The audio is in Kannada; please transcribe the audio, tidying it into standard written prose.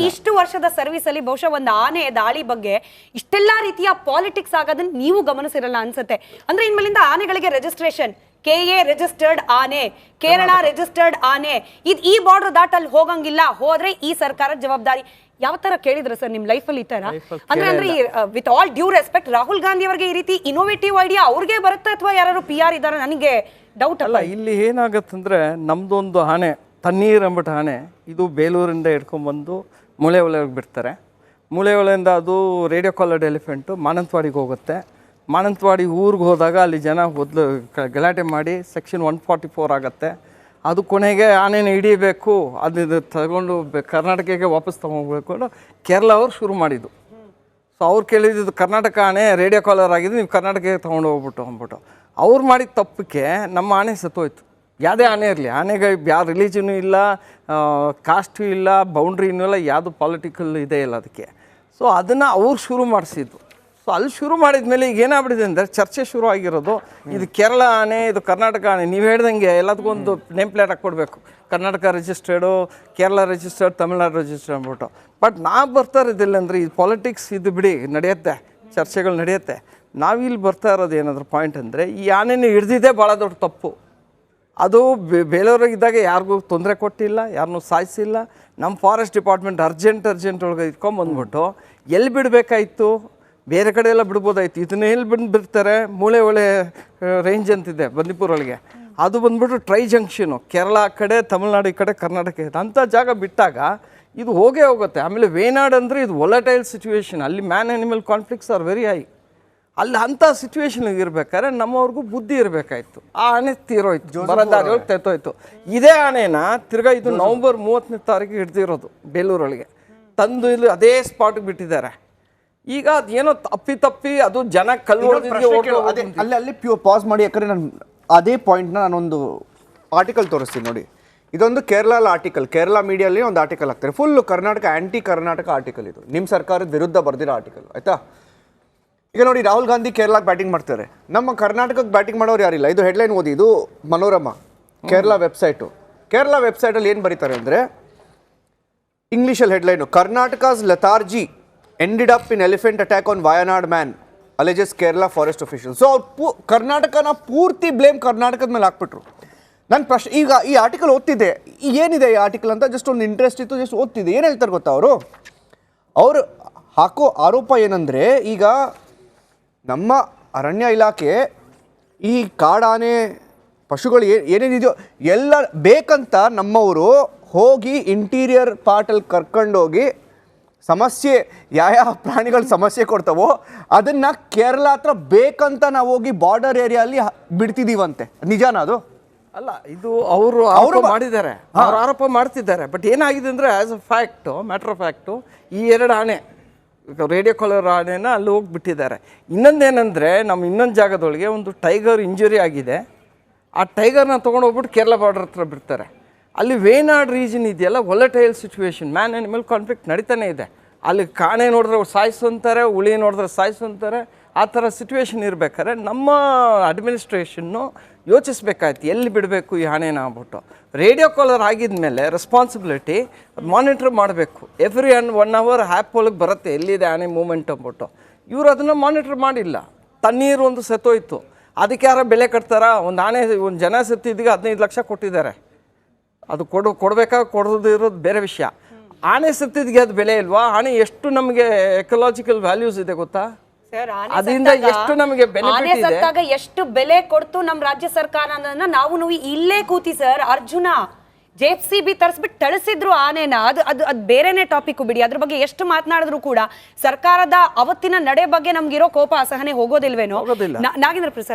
ಇಷ್ಟು ವರ್ಷದ ಸರ್ವಿಸ್ ಅಲ್ಲಿ ಬಹುಶಃ ಒಂದು ಆನೆ ದಾಳಿ ಬಗ್ಗೆ ಇಷ್ಟೆಲ್ಲಾ ರೀತಿಯ ಪಾಲಿಟಿಕ್ಸ್ ಆಗೋದನ್ನ ನೀವು ಗಮನಿಸಿರಲ್ಲ ಅನ್ಸುತ್ತೆ. ಅಂದ್ರೆ ಇನ್ಮೇಲಿಂದ ಆನೆಗಳಿಗೆ ರಿಜಿಸ್ಟ್ರೇಷನ್ KA ರಿಜಿಸ್ಟರ್ಡ್ ಆನೆ, ಕೇರಳ ರಿಜಿಸ್ಟರ್ಡ್ ಆನೆ, ಈ ಬಾರ್ಡರ್ ದಾಟಲ್ಲಿ ಹೋಗಂಗಿಲ್ಲ, ಹೋದ್ರೆ ಈ ಸರ್ಕಾರದ ಜವಾಬ್ದಾರಿ. ಯಾವ ತರ ಕೇಳಿದ್ರ ಸರ್ ನಿಮ್ ಲೈಫ್ ಅಲ್ಲಿ ಈ ತರ? ಅಂದ್ರೆ with all due respect, Rahul Gandhi ಅವರಿಗೆ ಈ ರೀತಿ ಇನೋವೇಟಿವ್ ಐಡಿಯಾ ಅವ್ರಿಗೆ ಬರುತ್ತೆ ಅಥವಾ ಯಾರು PR ಇದಾರೆ? ನನಗೆ ಡೌಟ್ ಅಲ್ಲ. ಇಲ್ಲಿ ಏನಾಗತ್ತಂದ್ರೆ ನಮ್ದೊಂದು ಆನೆ ತಣ್ಣೀರ್ ಅಂಬಿಟ್ಟು ಆನೆ, ಇದು ಬೇಲೂರಿಂದ ಹಿಡ್ಕೊಂಡ್ಬಂದು ಮೂಳೆ ಒಲೆಗೆ ಬಿಡ್ತಾರೆ. ಮೂಳೆ ಒಲೆಯಿಂದ ಅದು ರೇಡಿಯೋ ಕಾಲರ್ಡ್ ಎಲಿಫೆಂಟು ಮಾನಂತವಾಡಿಗೆ ಹೋಗುತ್ತೆ. ಮಾನಂತವಾಡಿ ಊರಿಗೆ ಹೋದಾಗ ಅಲ್ಲಿ ಜನ ಗಲಾಟೆ ಮಾಡಿ ಸೆಕ್ಷನ್ 144 ಆಗುತ್ತೆ. ಅದು ಕೊನೆಗೆ ಆನೆನ ಹಿಡಿಬೇಕು, ಅದು ತಗೊಂಡು ಕರ್ನಾಟಕಕ್ಕೆ ವಾಪಸ್ ತೊಗೊಂಡ್ಬೇಕು ಅಂತ ಕೇರಳ ಅವ್ರು ಶುರು ಮಾಡಿದ್ದು. ಸೊ ಅವ್ರು ಕೇಳಿದ್ದು ಕರ್ನಾಟಕ ಆನೆ ರೇಡಿಯೋ ಕಾಲರ್ ಆಗಿದೆ, ನೀವು ಕರ್ನಾಟಕಕ್ಕೆ ತೊಗೊಂಡು ಹೋಗ್ಬಿಟ್ಟು ಅಂದ್ಬಿಟ್ಟು ಅವ್ರು ಮಾಡಿದ ತಪ್ಪಕ್ಕೆ ನಮ್ಮ ಆನೆ ಸತ್ತೋಯ್ತು. ಯಾವುದೇ ಆನೆ ಇರಲಿ, ಆನೆಗೆ ಯಾವ ರಿಲಿಜನು ಇಲ್ಲ, ಕಾಸ್ಟು ಇಲ್ಲ, ಬೌಂಡ್ರಿನೂ ಇಲ್ಲ, ಯಾವುದು ಪಾಲಿಟಿಕಲ್ ಇದೆ ಇಲ್ಲ ಅದಕ್ಕೆ. ಸೊ ಅದನ್ನು ಅವ್ರು ಶುರು ಮಾಡಿಸಿದ್ದು. ಸೊ ಅಲ್ಲಿ ಶುರು ಮಾಡಿದ ಮೇಲೆ ಈಗ ಏನಾಗ್ಬಿಟ್ಟಿದೆ ಅಂದರೆ ಚರ್ಚೆ ಶುರು ಆಗಿರೋದು, ಇದು ಕೇರಳ ಆನೆ, ಇದು ಕರ್ನಾಟಕ ಆನೆ. ನೀವು ಹೇಳ್ದಂಗೆ ಎಲ್ಲದಕ್ಕೊಂದು ನೇಮ್ ಪ್ಲೇಟ್ ಹಾಕ್ಕೊಡ್ಬೇಕು, Karnataka registered, Kerala registered, Tamil Nadu registered ಅಂದ್ಬಿಟ್ಟು. ಬಟ್ ನಾವು ಬರ್ತಾ ಇರೋದಿಲ್ಲ ಅಂದರೆ ಇದು ಪಾಲಿಟಿಕ್ಸ್ ಇದು ಬಿಡಿ, ನಡೆಯುತ್ತೆ, ಚರ್ಚೆಗಳು ನಡೆಯುತ್ತೆ. ನಾವಿಲ್ಲಿ ಬರ್ತಾ ಇರೋದು ಏನಾದರೂ ಪಾಯಿಂಟ್ ಅಂದರೆ, ಈ ಆನೆನ ಹಿಡ್ದಿದ್ದೇ ಭಾಳ ದೊಡ್ಡ ತಪ್ಪು. ಅದು ಬೇಲೂರಾಗಿದ್ದಾಗ ಯಾರಿಗೂ ತೊಂದರೆ ಕೊಟ್ಟಿಲ್ಲ, ಯಾರನ್ನೂ ಸಾಯಿಸಿಲ್ಲ. ನಮ್ಮ ಫಾರೆಸ್ಟ್ ಡಿಪಾರ್ಟ್ಮೆಂಟ್ ಅರ್ಜೆಂಟ್ ಒಳಗೆ ಇಟ್ಕೊಂಬಂದ್ಬಿಟ್ಟು ಎಲ್ಲಿ ಬಿಡಬೇಕಾಯಿತು, ಬೇರೆ ಕಡೆ ಎಲ್ಲ ಬಿಡ್ಬೋದಾಯ್ತು. ಇದನ್ನ ಎಲ್ಲಿ ಬಿಡ್ತಾರೆ, ಮೂಳೆ ಒಳೆ ರೇಂಜ್ ಅಂತಿದೆ ಬಂದೀಪುರ ಒಳಗೆ, ಅದು ಬಂದ್ಬಿಟ್ಟು ಟ್ರೈ ಜಂಕ್ಷನು, ಕೇರಳ ಕಡೆ ತಮಿಳ್ನಾಡು ಈ ಕಡೆ ಕರ್ನಾಟಕ ಅಂಥ ಜಾಗ ಬಿಟ್ಟಾಗ ಇದು ಹೋಗೇ ಹೋಗುತ್ತೆ. ಆಮೇಲೆ ವೇನಾಡ್ ಅಂದರೆ ಇದು ವೊಲಟೈಲ್ ಸಿಚುವೇಶನ್, ಅಲ್ಲಿ man animal conflicts are very high. ಅಲ್ಲಿ ಅಂಥ ಸಿಚುವೇಶನ್ಗೆ ಇರ್ಬೇಕಾದ್ರೆ ನಮ್ಮವ್ರಿಗೂ ಬುದ್ಧಿ ಇರಬೇಕಾಯ್ತು. ಆ ಆನೆ ತೀರೋಯ್ತು, ಬರದಾರಿ ತೆತ್ತೋಯ್ತು. ಇದೇ ಆನೆನ ತಿರ್ಗಾ ಇದು ನವಂಬರ್ 30ನೇ ತಾರೀಕಿಗೆ ಹಿಡ್ದಿರೋದು ಬೇಲೂರೊಳಗೆ ತಂದು ಇಲ್ಲಿ ಅದೇ ಸ್ಪಾಟ್ಗೆ ಬಿಟ್ಟಿದ್ದಾರೆ. ಈಗ ಅದೇನೋ ತಪ್ಪಿ ಅದು ಜನ ಅಲ್ಲಿ ಪಾಸ್ ಮಾಡಿ, ಯಾಕಂದ್ರೆ ನಾನು ಅದೇ ಪಾಯಿಂಟ್ನ ನಾನೊಂದು ಆರ್ಟಿಕಲ್ ತೋರಿಸ್ತೀನಿ ನೋಡಿ. ಇದೊಂದು ಕೇರಳ ಆರ್ಟಿಕಲ್, ಕೇರಳ ಮೀಡಿಯಲ್ಲಿ ಒಂದು ಆರ್ಟಿಕಲ್ ಹಾಕ್ತಾರೆ, ಫುಲ್ಲು ಕರ್ನಾಟಕ ಆ್ಯಂಟಿ ಕರ್ನಾಟಕ ಆರ್ಟಿಕಲ್. ಇದು ನಿಮ್ಮ ಸರ್ಕಾರದ ವಿರುದ್ಧ ಬರೆದಿರೋ ಆರ್ಟಿಕಲ್, ಆಯಿತಾ? ಈಗ ನೋಡಿ, ರಾಹುಲ್ ಗಾಂಧಿ ಕೇರಳಕ್ಕೆ ಬ್ಯಾಟಿಂಗ್ ಮಾಡ್ತಾರೆ, ನಮ್ಮ ಕರ್ನಾಟಕಕ್ಕೆ ಬ್ಯಾಟಿಂಗ್ ಮಾಡೋರು ಯಾರಿಲ್ಲ. ಇದು ಹೆಡ್ಲೈನ್ ಓದಿ, ಇದು ಮನೋರಮ ಕೇರಳ ವೆಬ್ಸೈಟು. ಕೇರಳ ವೆಬ್ಸೈಟಲ್ಲಿ ಏನು ಬರೀತಾರೆ ಅಂದರೆ, ಇಂಗ್ಲೀಷಲ್ಲಿ headline, Karnataka's lethargy ended up in elephant attack on Wayanad man, alleges Kerala forest officials. So ಅವ್ರು ಕರ್ನಾಟಕನ ಪೂರ್ತಿ ಬ್ಲೇಮ್ ಕರ್ನಾಟಕದ ಮೇಲೆ ಹಾಕ್ಬಿಟ್ರು. ನನ್ನ ಪ್ರಶ್ನೆ, ಈಗ ಈ ಆರ್ಟಿಕಲ್ ಓದ್ತಿದ್ದೆ, ಏನಿದೆ ಈ ಆರ್ಟಿಕಲ್ ಅಂತ ಜಸ್ಟ್ ಒಂದು ಇಂಟ್ರೆಸ್ಟ್ ಇತ್ತು, ಜಸ್ಟ್ ಓದ್ತಿದ್ದೆ. ಏನು ಹೇಳ್ತಾರೆ ಗೊತ್ತಾ ಅವರು ಹಾಕೋ ಆರೋಪ ಏನಂದರೆ, ಈಗ ನಮ್ಮ ಅರಣ್ಯ ಇಲಾಖೆ ಈ ಕಾಡಾನೆ ಪಶುಗಳು ಏನೇನಿದೆಯೋ ಎಲ್ಲ ಬೇಕಂತ ನಮ್ಮವರು ಹೋಗಿ ಇಂಟೀರಿಯರ್ ಪಾರ್ಟಲ್ಲಿ ಕರ್ಕೊಂಡೋಗಿ ಸಮಸ್ಯೆ ಯಾವ ಪ್ರಾಣಿಗಳು ಸಮಸ್ಯೆ ಕೊಡ್ತಾವೋ ಅದನ್ನು ಕೇರಳ ಹತ್ರ ಬೇಕಂತ ನಾವು ಹೋಗಿ ಬಾರ್ಡರ್ ಏರಿಯಲ್ಲಿ ಬಿಡ್ತಿದ್ದೀವಂತೆ. ನಿಜಾನ ಅದು? ಅಲ್ಲ, ಇದು ಅವರು ಮಾಡಿದ್ದಾರೆ, ಅವರು ಆರೋಪ ಮಾಡ್ತಿದ್ದಾರೆ. ಬಟ್ ಏನಾಗಿದೆ ಅಂದರೆ, as a fact, matter of fact, ಈ 2 ಆನೆ ರೇಡಿಯೋ ಕಾಲರ್ ಆನೆನ ಅಲ್ಲಿ ಹೋಗಿಬಿಟ್ಟಿದ್ದಾರೆ. ಇನ್ನೊಂದೇನೆಂದರೆ, ನಮ್ಮ ಇನ್ನೊಂದು ಜಾಗದೊಳಗೆ ಒಂದು ಟೈಗರ್ ಇಂಜುರಿ ಆಗಿದೆ. ಆ ಟೈಗರ್ನ ತೊಗೊಂಡು ಹೋಗ್ಬಿಟ್ಟು ಕೇರಳ ಬಾರ್ಡರ್ ಹತ್ರ ಬಿಡ್ತಾರೆ. ಅಲ್ಲಿ ವೇನಾಡ್ ರೀಜನ್ ಇದೆಯಲ್ಲ, volatile situation, man animal conflict ನಡೀತಾನೆ ಇದೆ. ಅಲ್ಲಿ ಕಾಣೆ ನೋಡಿದ್ರೆ ಸಾಯಿಸಂತಾರೆ, ಹುಳಿ ನೋಡಿದ್ರೆ ಸಾಯಿಸಂತಾರೆ. ಆ ಥರ ಸಿಚುವೇಶನ್ ಇರಬೇಕಾದ್ರೆ ನಮ್ಮ ಅಡ್ಮಿನಿಸ್ಟ್ರೇಷನ್ನು ಯೋಚಿಸ್ಬೇಕಾಯ್ತು, ಎಲ್ಲಿ ಬಿಡಬೇಕು ಈ ಆನೆನ ಆಗ್ಬಿಟ್ಟು. ರೇಡಿಯೋ ಕಾಲರ್ ಆಗಿದ್ಮೇಲೆ ರೆಸ್ಪಾನ್ಸಿಬಿಲಿಟಿ ಮಾನಿಟ್ರ್ ಮಾಡಬೇಕು. ಎವ್ರಿ 1 hour ಆ್ಯಪ್ ಒಳಗೆ ಬರುತ್ತೆ ಎಲ್ಲಿದೆ ಆನೆ ಮೂಮೆಂಟ್ ಅಂದ್ಬಿಟ್ಟು. ಇವರು ಅದನ್ನು ಮಾನಿಟ್ರ್ ಮಾಡಿಲ್ಲ. ತಣ್ಣೀರು ಒಂದು ಸತ್ತೋಯ್ತು, ಅದಕ್ಕೆ ಯಾರೋ ಬೆಲೆ ಕಟ್ತಾರಾ? ಒಂದು ಆನೆ, ಒಂದು ಜನ ಸತ್ತಿದ್ದಿಗೆ 15 ಲಕ್ಷ ಕೊಟ್ಟಿದ್ದಾರೆ. ಅದು ಕೊಡೋದು ಇರೋದು ಬೇರೆ ವಿಷಯ. ಆನೆ ಸತ್ತಿದ್ಗೆ ಅದು ಬೆಲೆ ಇಲ್ವಾ? ಆನೆ ಎಷ್ಟು ನಮಗೆ ಎಕಲಾಜಿಕಲ್ ವ್ಯಾಲ್ಯೂಸ್ ಇದೆ ಗೊತ್ತಾ? ಅದರಿಂದ ಎಷ್ಟು ನಮಗೆ ಬೆನಿಫಿಟ್ ಇದೆ, ಎಷ್ಟು ಬೆಲೆ ಕೊಡ್ತು ನಮ್ಮ ರಾಜ್ಯ ಸರ್ಕಾರ ಅನ್ನೋದನ್ನ ನಾವು ಇಲ್ಲೇ ಕೂತಿ ಸರ್ ಅರ್ಜುನ JCB ತರಿಸ್ಬಿಟ್ಟು ತಳಿಸಿದ್ರು ಆನೆನ. ಅದು ಬೇರೆನೇ ಟಾಪಿಕ್ ಬಿಡಿ. ಅದ್ರ ಬಗ್ಗೆ ಎಷ್ಟು ಮಾತನಾಡಿದ್ರು ಕೂಡ ಸರ್ಕಾರದ ಅವತ್ತಿನ ನಡೆ ಬಗ್ಗೆ ನಮ್ಗಿರೋ ಕೋಪ ಅಸಹನೆ ಹೋಗೋದಿಲ್ವೇನೋ. ಹೋಗೋದಿಲ್ಲ. ನಾಗೇಂದ್ರ ಪ್ರಸಾದ್.